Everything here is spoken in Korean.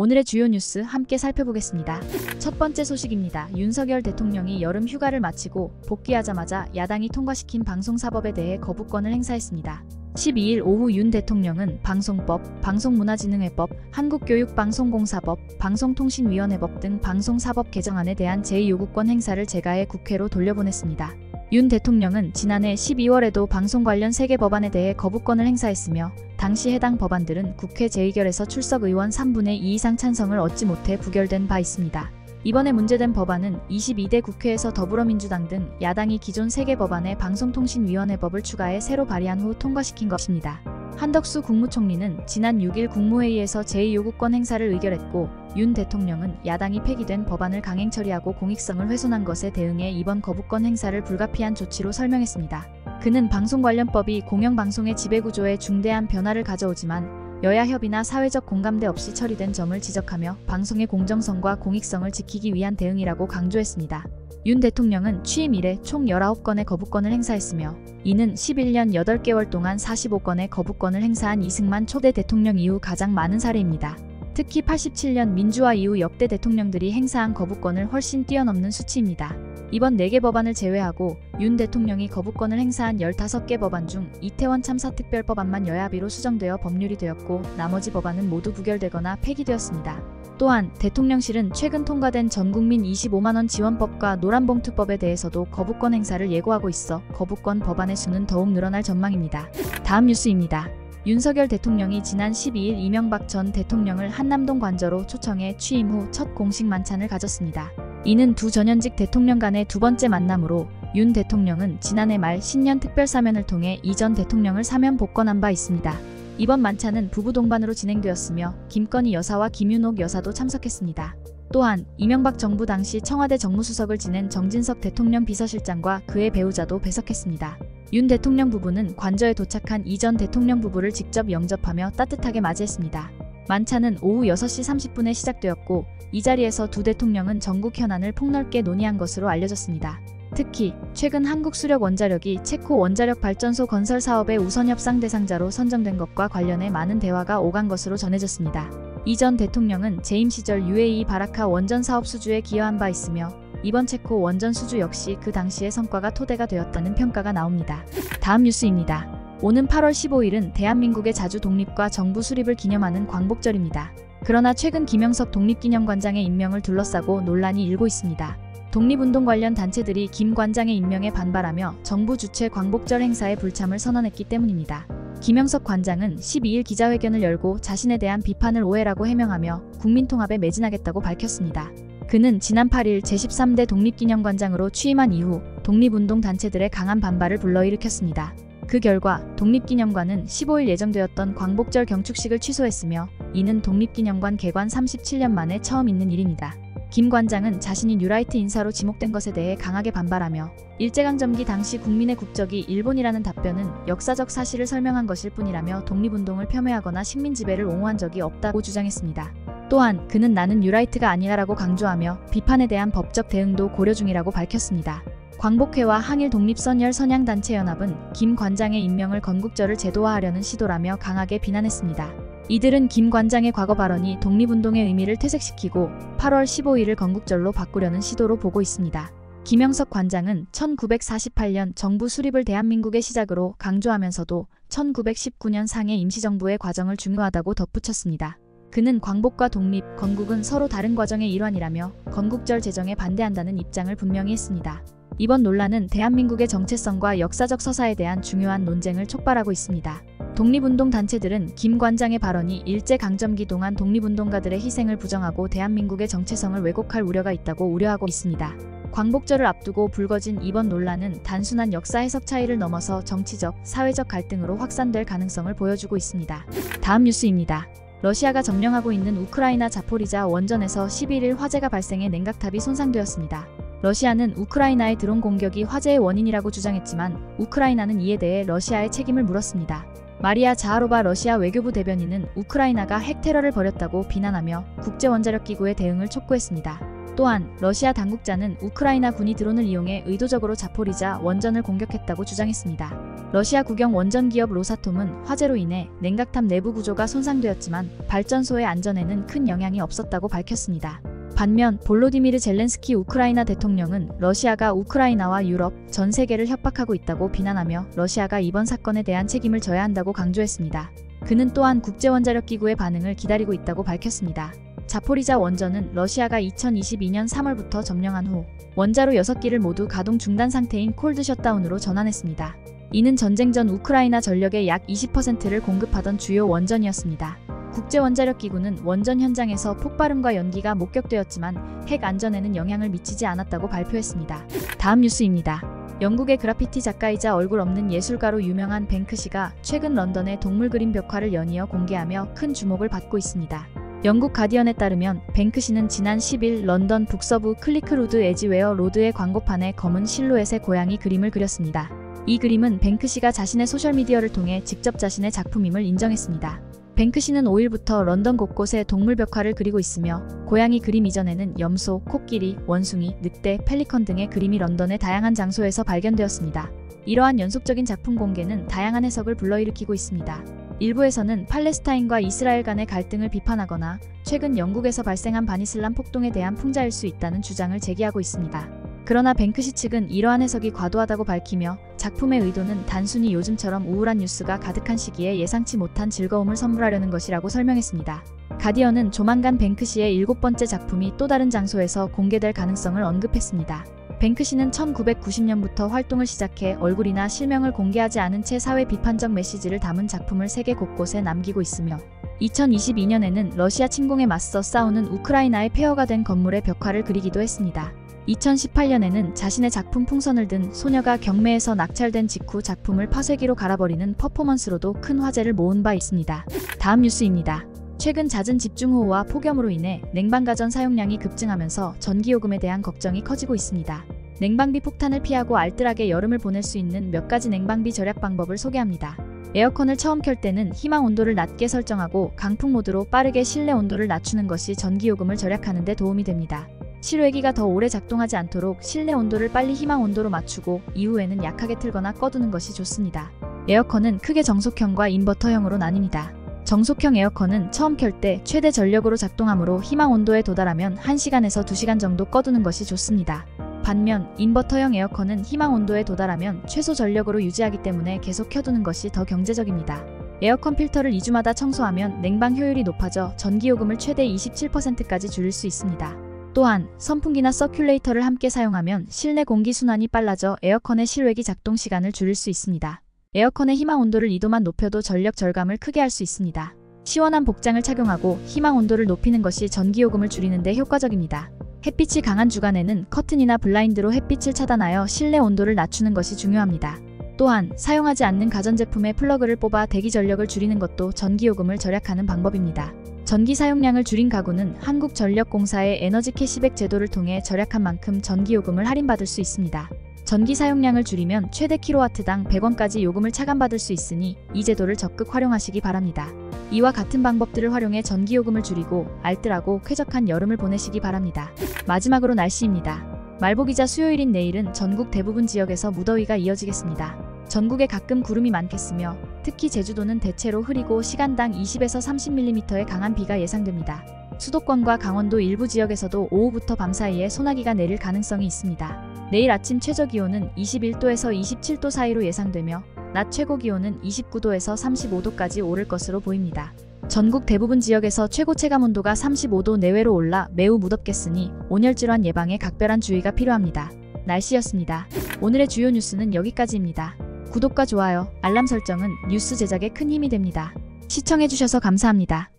오늘의 주요 뉴스 함께 살펴보겠습니다. 첫 번째 소식입니다. 윤석열 대통령이 여름 휴가를 마치고 복귀하자마자 야당이 통과시킨 방송사법에 대해 거부권을 행사했습니다. 12일 오후 윤 대통령은 방송법, 방송문화진흥회법, 한국교육방송공사법, 방송통신위원회법 등 방송사법 개정안에 대한 제2요구권 행사를 제가해 국회로 돌려보냈습니다. 윤 대통령은 지난해 12월에도 방송 관련 3개 법안에 대해 거부권을 행사했으며 당시 해당 법안들은 국회 재의결에서 출석 의원 3분의 2 이상 찬성을 얻지 못해 부결된 바 있습니다. 이번에 문제된 법안은 22대 국회에서 더불어민주당 등 야당이 기존 3개 법안에 방송통신위원회법을 추가해 새로 발의한 후 통과시킨 것입니다. 한덕수 국무총리는 지난 6일 국무회의에서 제2요구권 행사를 의결했고 윤 대통령은 야당이 폐기된 법안을 강행 처리하고 공익성을 훼손한 것에 대응해 이번 거부권 행사를 불가피한 조치로 설명했습니다. 그는 방송관련법이 공영방송의 지배구조에 중대한 변화를 가져오지만 여야 협의나 사회적 공감대 없이 처리된 점을 지적하며 방송의 공정성과 공익성을 지키기 위한 대응이라고 강조했습니다. 윤 대통령은 취임 이래 총 19건의 거부권을 행사했으며 이는 11년 8개월 동안 45건의 거부권을 행사한 이승만 초대 대통령 이후 가장 많은 사례입니다. 특히 87년 민주화 이후 역대 대통령들이 행사한 거부권을 훨씬 뛰어넘는 수치입니다. 이번 4개 법안을 제외하고 윤 대통령이 거부권을 행사한 15개 법안 중 이태원 참사 특별법안만 여야 합의로 수정되어 법률이 되었고 나머지 법안은 모두 부결되거나 폐기되었습니다. 또한 대통령실은 최근 통과된 전국민 25만원 지원법과 노란봉투법에 대해서도 거부권 행사를 예고하고 있어 거부권 법안의 수는 더욱 늘어날 전망입니다. 다음 뉴스입니다. 윤석열 대통령이 지난 12일 이명박 전 대통령을 한남동 관저로 초청해 취임 후 첫 공식 만찬을 가졌습니다. 이는 두 전현직 대통령 간의 두 번째 만남으로 윤 대통령은 지난해 말 신년 특별사면을 통해 이 전 대통령을 사면 복권한 바 있습니다. 이번 만찬은 부부 동반으로 진행되었으며 김건희 여사와 김윤옥 여사도 참석했습니다. 또한 이명박 정부 당시 청와대 정무수석을 지낸 정진석 대통령 비서실장과 그의 배우자도 배석했습니다. 윤 대통령 부부는 관저에 도착한 이 전 대통령 부부를 직접 영접하며 따뜻하게 맞이했습니다. 만찬은 오후 6시 30분에 시작되었고 이 자리에서 두 대통령은 전국 현안을 폭넓게 논의한 것으로 알려졌습니다. 특히 최근 한국수력원자력이 체코 원자력 발전소 건설 사업의 우선 협상 대상자로 선정된 것과 관련해 많은 대화가 오간 것으로 전해졌습니다. 이 전 대통령은 재임 시절 UAE 바라카 원전 사업 수주에 기여한 바 있으며 이번 체코 원전 수주 역시 그 당시의 성과가 토대가 되었다는 평가가 나옵니다. 다음 뉴스입니다. 오는 8월 15일은 대한민국의 자주 독립과 정부 수립을 기념하는 광복절입니다. 그러나 최근 김영석 독립기념관장의 임명을 둘러싸고 논란이 일고 있습니다. 독립운동 관련 단체들이 김 관장의 임명에 반발하며 정부 주최 광복절 행사에 불참을 선언했기 때문입니다. 김영석 관장은 12일 기자회견을 열고 자신에 대한 비판을 오해라고 해명하며 국민통합에 매진하겠다고 밝혔습니다. 그는 지난 8일 제13대 독립기념관장으로 취임한 이후 독립운동 단체들의 강한 반발을 불러일으켰습니다. 그 결과 독립기념관은 15일 예정되었던 광복절 경축식을 취소했으며 이는 독립기념관 개관 37년 만에 처음 있는 일입니다. 김 관장은 자신이 뉴라이트 인사로 지목된 것에 대해 강하게 반발하며 일제강점기 당시 국민의 국적이 일본이라는 답변은 역사적 사실을 설명한 것일 뿐이라며 독립운동을 폄훼하거나 식민지배를 옹호한 적이 없다고 주장했습니다. 또한 그는 나는 뉴라이트가 아니라고 강조하며 비판에 대한 법적 대응도 고려 중이라고 밝혔습니다. 광복회와 항일독립선열 선양단체연합은 김 관장의 임명을 건국절을 제도화하려는 시도라며 강하게 비난했습니다. 이들은 김 관장의 과거 발언이 독립운동의 의미를 퇴색시키고 8월 15일을 건국절로 바꾸려는 시도로 보고 있습니다. 김영석 관장은 1948년 정부 수립을 대한민국의 시작으로 강조하면서도 1919년 상해 임시정부의 과정을 중요하다고 덧붙였습니다. 그는 광복과 독립, 건국은 서로 다른 과정의 일환이라며 건국절 제정에 반대한다는 입장을 분명히 했습니다. 이번 논란은 대한민국의 정체성과 역사적 서사에 대한 중요한 논쟁을 촉발하고 있습니다. 독립운동 단체들은 김 관장의 발언이 일제강점기 동안 독립운동가들의 희생을 부정하고 대한민국의 정체성을 왜곡할 우려가 있다고 우려하고 있습니다. 광복절을 앞두고 불거진 이번 논란은 단순한 역사 해석 차이를 넘어서 정치적, 사회적 갈등으로 확산될 가능성을 보여주고 있습니다. 다음 뉴스입니다. 러시아가 점령하고 있는 우크라이나 자포리자 원전에서 11일 화재가 발생해 냉각탑이 손상되었습니다. 러시아는 우크라이나의 드론 공격이 화재의 원인이라고 주장했지만 우크라이나는 이에 대해 러시아의 책임을 물었습니다. 마리아 자하로바 러시아 외교부 대변인은 우크라이나가 핵 테러를 벌였다고 비난하며 국제원자력기구의 대응을 촉구했습니다. 또한 러시아 당국자는 우크라이나 군이 드론을 이용해 의도적으로 자포리자 원전을 공격했다고 주장했습니다. 러시아 국영 원전 기업 로사톰은 화재로 인해 냉각탑 내부 구조가 손상되었지만 발전소의 안전에는 큰 영향이 없었다고 밝혔습니다. 반면 볼로디미르 젤렌스키 우크라이나 대통령은 러시아가 우크라이나와 유럽, 전 세계를 협박하고 있다고 비난하며 러시아가 이번 사건에 대한 책임을 져야 한다고 강조했습니다. 그는 또한 국제원자력기구의 반응을 기다리고 있다고 밝혔습니다. 자포리자 원전은 러시아가 2022년 3월부터 점령한 후 원자로 6기를 모두 가동 중단 상태인 콜드 셧다운으로 전환했습니다. 이는 전쟁 전 우크라이나 전력의 약 20%를 공급하던 주요 원전이었습니다. 국제원자력기구는 원전 현장에서 폭발음과 연기가 목격되었지만 핵 안전에는 영향을 미치지 않았다고 발표했습니다. 다음 뉴스입니다. 영국의 그래피티 작가이자 얼굴 없는 예술가로 유명한 뱅크시가 최근 런던의 동물 그림 벽화를 연이어 공개하며 큰 주목을 받고 있습니다. 영국 가디언에 따르면 뱅크시는 지난 10일 런던 북서부 클리크루드 에지웨어 로드의 광고판에 검은 실루엣의 고양이 그림을 그렸습니다. 이 그림은 뱅크시가 자신의 소셜미디어를 통해 직접 자신의 작품임을 인정했습니다. 뱅크시는 5일부터 런던 곳곳에 동물 벽화를 그리고 있으며 고양이 그림 이전에는 염소, 코끼리, 원숭이, 늑대, 펠리컨 등의 그림이 런던의 다양한 장소에서 발견되었습니다. 이러한 연속적인 작품 공개는 다양한 해석을 불러일으키고 있습니다. 일부에서는 팔레스타인과 이스라엘 간의 갈등을 비판하거나 최근 영국에서 발생한 반이슬람 폭동에 대한 풍자일 수 있다는 주장을 제기하고 있습니다. 그러나 뱅크시 측은 이러한 해석이 과도하다고 밝히며 작품의 의도는 단순히 요즘처럼 우울한 뉴스가 가득한 시기에 예상치 못한 즐거움을 선물하려는 것이라고 설명했습니다. 가디언은 조만간 뱅크시의 7번째 작품이 또 다른 장소에서 공개될 가능성을 언급했습니다. 뱅크시는 1990년부터 활동을 시작해 얼굴이나 실명을 공개하지 않은 채 사회 비판적 메시지를 담은 작품을 세계 곳곳에 남기고 있으며 2022년에는 러시아 침공에 맞서 싸우는 우크라이나의 폐허가 된 건물의 벽화를 그리기도 했습니다. 2018년에는 자신의 작품 풍선을 든 소녀가 경매에서 낙찰된 직후 작품을 파쇄기로 갈아버리는 퍼포먼스로도 큰 화제를 모은 바 있습니다. 다음 뉴스입니다. 최근 잦은 집중호우와 폭염으로 인해 냉방가전 사용량이 급증하면서 전기요금에 대한 걱정이 커지고 있습니다. 냉방비 폭탄을 피하고 알뜰하게 여름을 보낼 수 있는 몇 가지 냉방비 절약 방법을 소개합니다. 에어컨을 처음 켤 때는 희망 온도를 낮게 설정하고 강풍 모드로 빠르게 실내 온도를 낮추는 것이 전기요금을 절약하는 데 도움이 됩니다. 실외기가 더 오래 작동하지 않도록 실내 온도를 빨리 희망 온도로 맞추고 이후에는 약하게 틀거나 꺼두는 것이 좋습니다. 에어컨은 크게 정속형과 인버터형으로 나뉩니다. 정속형 에어컨은 처음 켤 때 최대 전력으로 작동하므로 희망 온도에 도달하면 1시간에서 2시간 정도 꺼두는 것이 좋습니다. 반면 인버터형 에어컨은 희망 온도에 도달하면 최소 전력으로 유지하기 때문에 계속 켜두는 것이 더 경제적입니다. 에어컨 필터를 2주마다 청소하면 냉방 효율이 높아져 전기요금을 최대 27%까지 줄일 수 있습니다. 또한 선풍기나 서큘레이터를 함께 사용하면 실내 공기 순환이 빨라져 에어컨의 실외기 작동 시간을 줄일 수 있습니다. 에어컨의 희망 온도를 2도만 높여도 전력 절감을 크게 할 수 있습니다. 시원한 복장을 착용하고 희망 온도를 높이는 것이 전기요금을 줄이는 데 효과적입니다. 햇빛이 강한 주간에는 커튼이나 블라인드로 햇빛을 차단하여 실내 온도를 낮추는 것이 중요합니다. 또한 사용하지 않는 가전제품의 플러그를 뽑아 대기 전력을 줄이는 것도 전기요금을 절약하는 방법입니다. 전기 사용량을 줄인 가구는 한국전력공사의 에너지 캐시백 제도를 통해 절약한 만큼 전기요금을 할인받을 수 있습니다. 전기 사용량을 줄이면 최대 킬로와트당 100원까지 요금을 차감받을 수 있으니 이 제도를 적극 활용하시기 바랍니다. 이와 같은 방법들을 활용해 전기요금을 줄이고 알뜰하고 쾌적한 여름을 보내시기 바랍니다. 마지막으로 날씨입니다. 말복이자 수요일인 내일은 전국 대부분 지역에서 무더위가 이어지겠습니다. 전국에 가끔 구름이 많겠으며 특히 제주도는 대체로 흐리고 시간당 20에서 30mm의 강한 비가 예상됩니다. 수도권과 강원도 일부 지역에서도 오후부터 밤 사이에 소나기가 내릴 가능성이 있습니다. 내일 아침 최저기온은 21도에서 27도 사이로 예상되며 낮 최고기온은 29도에서 35도까지 오를 것으로 보입니다. 전국 대부분 지역에서 최고 체감온도가 35도 내외로 올라 매우 무덥겠으니 온열질환 예방에 각별한 주의가 필요합니다. 날씨였습니다. 오늘의 주요 뉴스는 여기까지입니다. 구독과 좋아요, 알람 설정은 뉴스 제작에 큰 힘이 됩니다. 시청해주셔서 감사합니다.